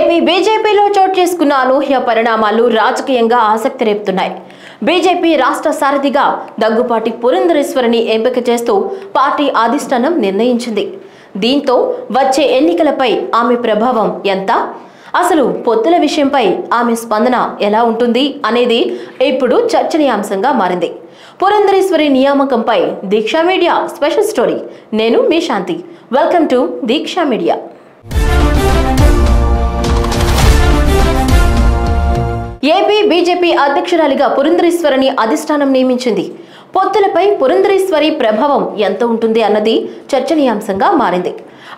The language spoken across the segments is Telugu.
ఏపీ బీజేపీలో చోటు చేసుకున్న అనూహ్య పరిణామాలు రాజకీయంగా ఆసక్తి రేపుతున్నాయి. బీజేపీ రాష్ట్ర సారథిగా దగ్గుపాటి పురంధరేశ్వరిని ఎంపిక చేస్తూ పార్టీ అధిష్టానం నిర్ణయించింది. దీంతో వచ్చే ఎన్నికలపై ఆమె ప్రభావం ఎంత, అసలు పొత్తుల విషయంపై ఆమె స్పందన ఎలా ఉంటుంది అనేది ఇప్పుడు చర్చనీయాంశంగా మారింది. పురంధరేశ్వరి నియామకంపై దీక్షా మీడియా స్పెషల్ స్టోరీ. నేను మీ Shanti. Welcome to Deeksha media. AP BJP అధ్యక్షురాలిగా పురంధరేశ్వరిని అధిష్టానం నియమించింది. పొత్తులపై పురంధరేశ్వరి ప్రభావం ఎంత ఉంటుంది అన్నది చర్చనీయాంశంగా మారింది.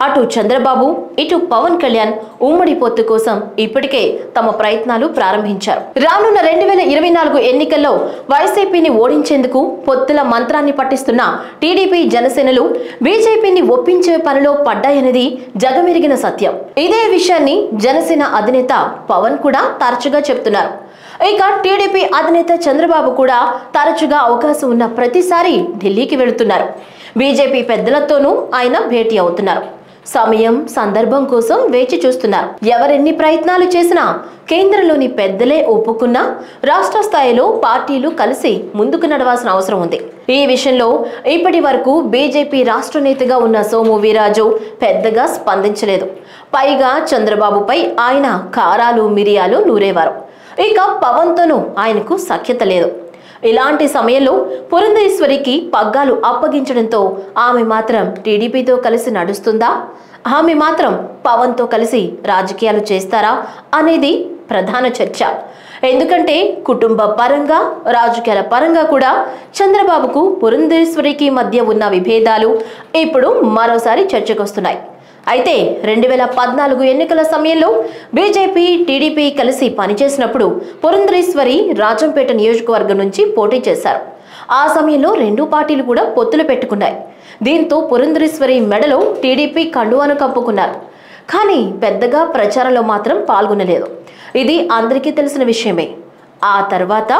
అటు చంద్రబాబు, ఇటు పవన్ కళ్యాణ్ ఉమ్మడి పొత్తు కోసం ఇప్పటికే తమ ప్రయత్నాలు ప్రారంభించారు. రానున్న 2024 ఎన్నికల్లో వైసీపీని ఓడించేందుకు పొత్తుల మంత్రాన్ని పట్టిస్తున్న టీడీపీ, జనసేనలు బీజేపీని ఒప్పించే పనిలో పడ్డాయనేది జగమెరిగిన సత్యం. ఇదే విషయాన్ని జనసేన అధినేత పవన్ కూడా తరచుగా చెప్తున్నారు. ఇక టీడీపీ అధినేత చంద్రబాబు కూడా తరచుగా అవకాశం ఉన్న ప్రతిసారి ఢిల్లీకి వెళుతున్నారు. బీజేపీ పెద్దలతోనూ ఆయన భేటీ అవుతున్నారు. సమయం, సందర్భం కోసం వేచి చూస్తున్నారు. ఎవరెన్ని ప్రయత్నాలు చేసినా, కేంద్రంలోని పెద్దలే ఒప్పుకున్నా రాష్ట్ర స్థాయిలో పార్టీలు కలిసి ముందుకు నడవాల్సిన అవసరం ఉంది. ఈ విషయంలో ఇప్పటి వరకు బీజేపీ రాష్ట్ర నేతగా ఉన్న సోము వీర్రాజు పెద్దగా స్పందించలేదు. పైగా చంద్రబాబుపై ఆయన కారాలు, మిరియాలు నూరేవారు. ఇక పవన్తోనూ ఆయనకు సఖ్యత లేదు. ఇలాంటి సమయంలో పురంధరేశ్వరికి పగ్గాలు అప్పగించడంతో ఆమె మాత్రం టీడీపీతో కలిసి నడుస్తుందా, ఆమె మాత్రం పవన్తో కలిసి రాజకీయాలు చేస్తారా అనేది ప్రధాన చర్చ. ఎందుకంటే కుటుంబ పరంగా, రాజకీయాల పరంగా కూడా చంద్రబాబుకు పురంధరేశ్వరికి మధ్య ఉన్న విభేదాలు ఇప్పుడు మరోసారి చర్చకొస్తున్నాయి. అయితే 2014 ఎన్నికల సమయంలో బీజేపీ, టీడీపీ కలిసి పనిచేసినప్పుడు పురంధరేశ్వరి రాజంపేట నియోజకవర్గం నుంచి పోటీ చేశారు. ఆ సమయంలో రెండు పార్టీలు కూడా పొత్తులు పెట్టుకున్నాయి. దీంతో పురంధరేశ్వరి మెడలో టీడీపీ కండువాను కప్పుకున్నారు. కానీ పెద్దగా ప్రచారంలో మాత్రం పాల్గొనలేదు. ఇది అందరికీ తెలిసిన విషయమే. ఆ తర్వాత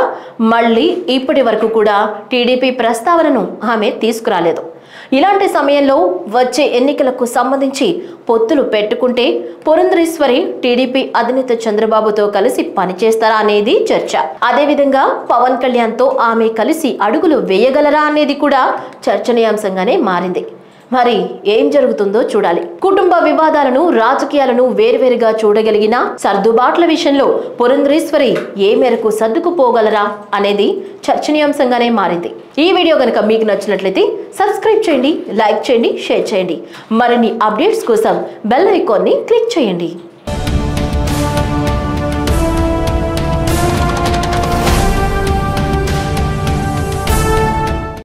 మళ్ళీ ఇప్పటి వరకు కూడా టీడీపీ ప్రస్తావనను ఆమె తీసుకురాలేదు. ఇలాంటి సమయంలో వచ్చే ఎన్నికలకు సంబంధించి పొత్తులు పెట్టుకుంటే పురంధరేశ్వరి టీడీపీ అధినేత చంద్రబాబుతో కలిసి పనిచేస్తారా అనేది చర్చ. అదేవిధంగా పవన్ కళ్యాణ్తో ఆమె కలిసి అడుగులు వేయగలరా అనేది కూడా చర్చనీయాంశంగానే మారింది. మరి ఏం జరుగుతుందో చూడాలి. కుటుంబ వివాదాలను, రాజకీయాలను వేర్వేరుగా చూడగలిగిన సర్దుబాట్ల విషయంలో పురంధరేశ్వరి ఏ మేరకు సర్దుకుపోగలరా అనేది చర్చనీయాంశంగానే మారింది. ఈ వీడియో కనుక మీకు నచ్చినట్లయితే సబ్స్క్రైబ్ చేయండి, లైక్ చేయండి, షేర్ చేయండి. మరిన్ని అప్డేట్స్ కోసం బెల్ ఐకాన్ని క్లిక్ చేయండి.